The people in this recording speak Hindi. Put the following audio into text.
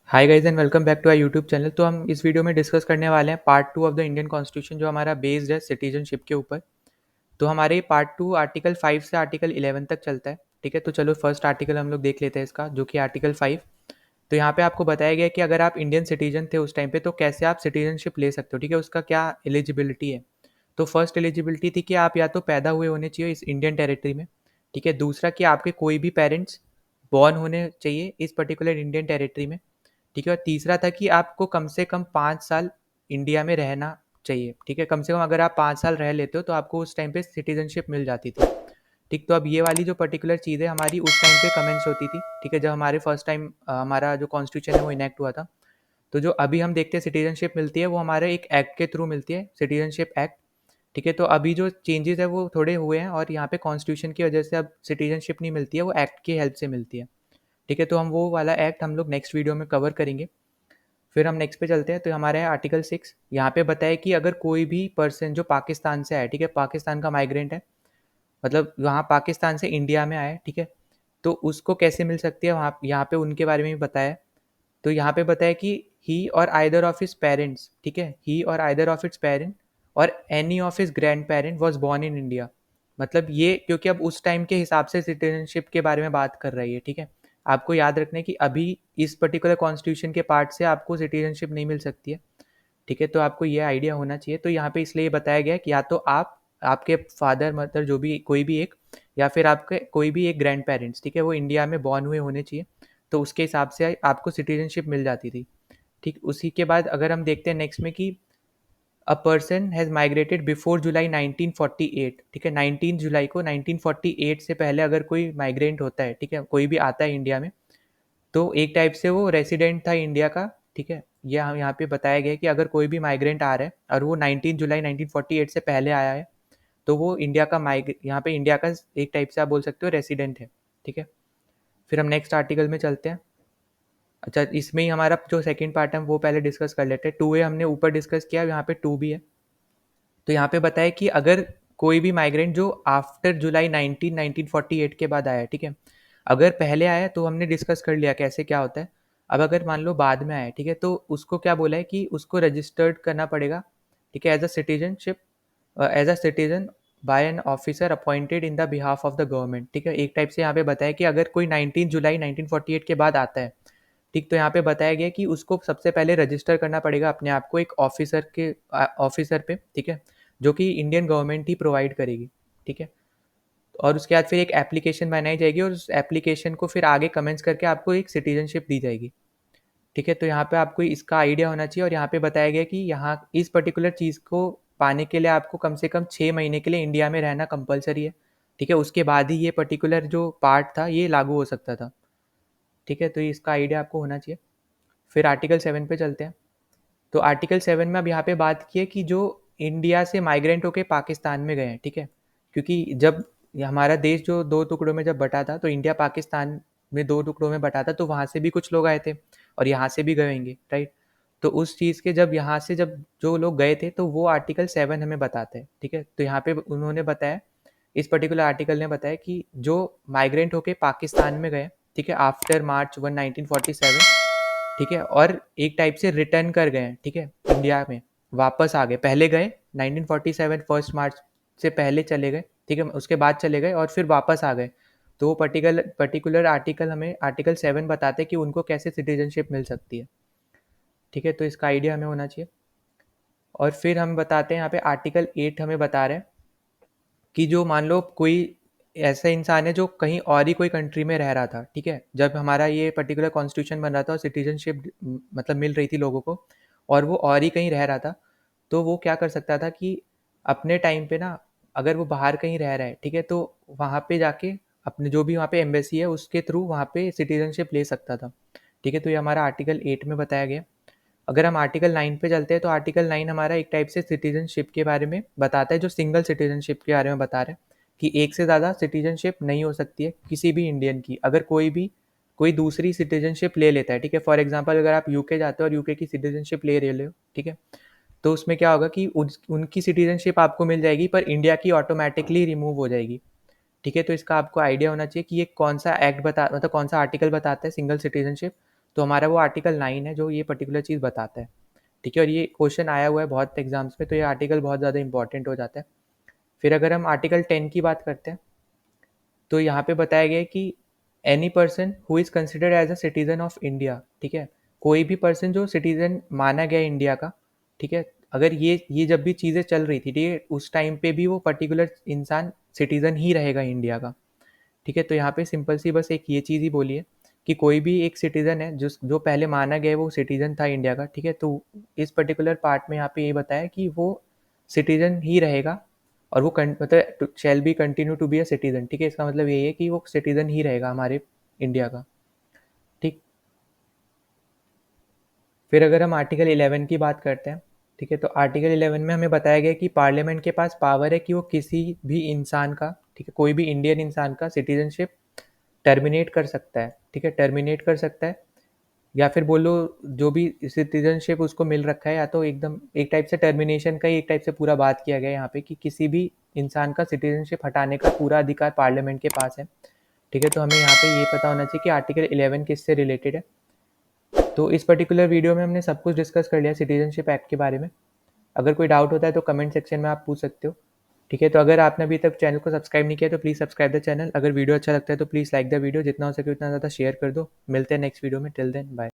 Hi guys and welcome back to our YouTube channel. तो हम इस वीडियो में डिस्कस करने वाले हैं part 2 of the Indian constitution जो हमारा बेस्ड है सिटीजनशिप के ऊपर। तो हमारे पार्ट 2 आर्टिकल 5 से आर्टिकल 11 तक चलता है। ठीक है, तो चलो फर्स्ट आर्टिकल हम लोग देख लेते हैं इसका, जो कि आर्टिकल 5। तो यहाँ पे आपको बताया गया है कि अगर आप इंडियन सिटीजन थे उस टाइम पे तो कैसे आप सिटीजनशिप ले सकते हो। ठीक है, उसका क्या एलिजिबिलिटी है। तो फर्स्ट एलिजिबिलिटी थी कि आप या तो पैदा हुए होने चाहिए इस इंडियन टेरिटरी में। ठीक है, दूसरा कि आपके कोई भी पेरेंट्स बॉर्न होने चाहिए इस पर्टिकुलर इंडियन टेरिटरी में। ठीक है, और तीसरा था कि आपको कम से कम 5 साल इंडिया में रहना चाहिए। ठीक है, कम से कम अगर आप 5 साल रह लेते हो तो आपको उस टाइम पे सिटीजनशिप मिल जाती थी। ठीक, तो अब ये वाली जो पर्टिकुलर चीज़ है हमारी उस टाइम पे कमेंस होती थी। ठीक है, जब हमारे फर्स्ट टाइम हमारा जो कॉन्स्टिट्यूशन है वो इनेक्ट हुआ था। तो जो अभी हम देखते हैं सिटीजनशिप मिलती है वो हमारे एक एक्ट के थ्रू मिलती है, सिटीजनशिप एक्ट। ठीक है, तो अभी जो चेंजेस है वो थोड़े हुए हैं और यहाँ पे कॉन्स्टिट्यूशन की वजह से अब सिटीजनशिप नहीं मिलती है, वो एक्ट की हेल्प से मिलती है। ठीक है, तो हम वो वाला एक्ट हम लोग नेक्स्ट वीडियो में कवर करेंगे। फिर हम नेक्स्ट पे चलते हैं। तो हमारे है आर्टिकल 6। यहाँ पे बताया कि अगर कोई भी पर्सन जो पाकिस्तान से आए, ठीक है, पाकिस्तान का माइग्रेंट है, मतलब वहाँ पाकिस्तान से इंडिया में आए, ठीक है, तो उसको कैसे मिल सकती है वहाँ, यहाँ पे उनके बारे में भी बताया है। तो यहाँ पे बताया कि ही और आइदर ऑफ हिज पेरेंट्स, ठीक है, ही और आइदर ऑफ इट्स पेरेंट और any of his grand parent was born in India. मतलब ये क्योंकि अब उस टाइम के हिसाब से सिटीजनशिप के बारे में बात कर रही है। ठीक है, आपको याद रखना है कि अभी इस पर्टिकुलर कॉन्स्टिट्यूशन के पार्ट से आपको सिटीजनशिप नहीं मिल सकती है। ठीक है, तो आपको ये आइडिया होना चाहिए। तो यहाँ पे इसलिए बताया गया है कि या तो आप, आपके फादर मदर जो भी कोई भी एक, या फिर आपके कोई भी एक ग्रैंड पेरेंट्स, ठीक है, वो इंडिया में बॉर्न हुए होने चाहिए। तो उसके हिसाब से आपको सिटीजनशिप मिल जाती थी। ठीक, उसी के बाद अगर हम देखते हैं नेक्स्ट में कि a person has migrated before जुलाई 1948। ठीक है, 19 जुलाई को 1948 से पहले अगर कोई माइग्रेंट होता है, ठीक है, कोई भी आता है इंडिया में, तो एक टाइप से वो रेसिडेंट था इंडिया का। ठीक है, ये हम यहाँ पे बताया गया है कि अगर कोई भी माइग्रेंट आ रहा है और वो 19 जुलाई 1948 से पहले आया है तो वो इंडिया का यहाँ पे इंडिया का एक टाइप से आप बोल सकते हो रेसिडेंट है। ठीक है, फिर हम नेक्स्ट आर्टिकल में चलते हैं। अच्छा, इसमें ही हमारा जो सेकंड पार्ट है वो पहले डिस्कस कर लेते हैं। 2A हमने ऊपर डिस्कस किया, यहाँ पे 2B है। तो यहाँ पे बताया कि अगर कोई भी माइग्रेंट जो आफ्टर जुलाई 1948 के बाद आया है, ठीक है, अगर पहले आया तो हमने डिस्कस कर लिया कैसे क्या होता है। अब अगर मान लो बाद में आया, ठीक है, तो उसको क्या बोला है कि उसको रजिस्टर्ड करना पड़ेगा। ठीक है, as a citizenship, as a citizen by an officer appointed in the behalf of the government. ठीक है, एक टाइप से यहाँ पे बताया कि अगर कोई 19 जुलाई 1948 के बाद आता है, ठीक, तो यहाँ पे बताया गया कि उसको सबसे पहले रजिस्टर करना पड़ेगा अपने आप को एक ऑफिसर के ऑफिसर पे। ठीक है, जो कि इंडियन गवर्नमेंट ही प्रोवाइड करेगी। ठीक है, और उसके बाद फिर एक एप्लीकेशन बनाई जाएगी और उस एप्लीकेशन को फिर आगे कमेंट्स करके आपको एक सिटीजनशिप दी जाएगी। ठीक है, तो यहाँ पे आपको इसका आइडिया होना चाहिए। और यहाँ पे बताया गया कि यहाँ इस पर्टिकुलर चीज़ को पाने के लिए आपको कम से कम 6 महीने के लिए इंडिया में रहना कंपलसरी है। ठीक है, उसके बाद ही ये पर्टिकुलर जो पार्ट था ये लागू हो सकता था। ठीक है, तो इसका आइडिया आपको होना चाहिए। फिर आर्टिकल 7 पे चलते हैं। तो आर्टिकल 7 में अब यहाँ पे बात की है कि जो इंडिया से माइग्रेंट होके पाकिस्तान में गए हैं, ठीक है, क्योंकि जब हमारा देश जो 2 टुकड़ों में जब बटा था तो इंडिया पाकिस्तान में 2 टुकड़ों में बटा था, तो वहाँ से भी कुछ लोग आए थे और यहाँ से भी गए होंगे, राइट। तो उस चीज़ के जब यहाँ से जब जो लोग गए थे तो वो आर्टिकल 7 हमें बताता है। ठीक है, तो यहाँ पे उन्होंने बताया, इस पर्टिकुलर आर्टिकल ने बताया कि जो माइग्रेंट होके पाकिस्तान में गए, ठीक है, आफ्टर मार्च 1 1947, ठीक है, और एक टाइप से रिटर्न कर गए हैं, ठीक है, इंडिया में वापस आ गए। पहले गए 1947 फर्स्ट मार्च से पहले चले गए, ठीक है, उसके बाद चले गए और फिर वापस आ गए। तो वो पर्टिकुलर पर्टिकुलर आर्टिकल हमें आर्टिकल 7 बताते हैं कि उनको कैसे सिटीजनशिप मिल सकती है। ठीक है, तो इसका आइडिया हमें होना चाहिए। और फिर हम बताते हैं यहाँ पे आर्टिकल 8 हमें बता रहे हैं कि जो मान लो कोई ऐसा इंसान है जो कहीं और ही कोई कंट्री में रह रहा था, ठीक है, जब हमारा ये पर्टिकुलर कॉन्स्टिट्यूशन बन रहा था और सिटीजनशिप मतलब मिल रही थी लोगों को, और वो और ही कहीं रह रहा था, तो वो क्या कर सकता था कि अपने टाइम पे ना, अगर वो बाहर कहीं रह रहा है, ठीक है, तो वहाँ पे जाके अपने जो भी वहाँ पे एम्बेसी है उसके थ्रू वहाँ पे सिटीजनशिप ले सकता था। ठीक है, तो ये हमारा आर्टिकल 8 में बताया गया। अगर हम आर्टिकल 9 पे चलते हैं तो आर्टिकल 9 हमारा एक टाइप से सिटीजनशिप के बारे में बताता है, जो सिंगल सिटीजनशिप के बारे में बता रहे हैं कि एक से ज़्यादा सिटीजनशिप नहीं हो सकती है किसी भी इंडियन की। अगर कोई दूसरी सिटीजनशिप ले लेता है, ठीक है, फॉर एग्जांपल अगर आप यूके जाते हो और यूके की सिटीजनशिप ले रहे हो, ठीक है, तो उसमें क्या होगा कि उनकी सिटीजनशिप आपको मिल जाएगी पर इंडिया की ऑटोमेटिकली रिमूव हो जाएगी। ठीक है, तो इसका आपको आइडिया होना चाहिए कि ये कौन सा एक्ट बता मतलब कौन सा आर्टिकल बताता है सिंगल सिटीजनशिप। तो हमारा वो आर्टिकल 9 है जो ये पर्टिकुलर चीज़ बताता है, ठीक है। और ये क्वेश्चन आया हुआ है बहुत एग्जाम्स में, तो ये आर्टिकल बहुत ज़्यादा इंपॉर्टेंट हो जाता है। फिर अगर हम आर्टिकल 10 की बात करते हैं, तो यहाँ पे बताया गया है कि any person who is considered as a citizen of India, ठीक है, कोई भी पर्सन जो सिटीजन माना गया इंडिया का, ठीक है, अगर ये जब भी चीज़ें चल रही थी, ठीक है, उस टाइम पे भी वो पर्टिकुलर इंसान सिटीजन ही रहेगा इंडिया का, ठीक है। तो यहाँ पे सिंपल सी बस एक ये चीज़ ही बोली है कि कोई भी एक सिटीजन है जो पहले माना गया वो सिटीजन था इंडिया का, ठीक है। तो इस पर्टिकुलर पार्ट में यहाँ पे ये बताया कि वो सिटीजन ही रहेगा और वो मतलब shall be continue to be a citizen, ठीक है। इसका मतलब यही है कि वो सिटीजन ही रहेगा हमारे इंडिया का, ठीक। फिर अगर हम आर्टिकल 11 की बात करते हैं, ठीक है, तो आर्टिकल 11 में हमें बताया गया कि पार्लियामेंट के पास पावर है कि वो किसी भी इंसान का, ठीक है, कोई भी इंडियन इंसान का सिटीजनशिप टर्मिनेट कर सकता है, ठीक है, टर्मिनेट कर सकता है, या फिर बोलो जो भी सिटीजनशिप उसको मिल रखा है, या तो एकदम एक टाइप से टर्मिनेशन का ही एक टाइप से पूरा बात किया गया है यहाँ पे कि किसी भी इंसान का सिटीजनशिप हटाने का पूरा अधिकार पार्लियामेंट के पास है, ठीक है। तो हमें यहाँ पे ये पता होना चाहिए कि आर्टिकल 11 किससे रिलेटेड है। तो इस पर्टिकुलर वीडियो में हमने सब कुछ डिस्कस कर लिया सिटीजनशिप एक्ट के बारे में। अगर कोई डाउट होता है तो कमेंट सेक्शन में आप पूछ सकते हो, ठीक है। तो अगर आपने अभी तक चैनल को सब्सक्राइब नहीं किया तो प्लीज़ सब्सक्राइब द चैनल। अगर वीडियो अच्छा लगता है तो प्लीज़ लाइक द वीडियो, जितना हो सके उतना ज़्यादा शेयर कर दो। मिलते हैं नेक्स्ट वीडियो में, टिल देन बाय।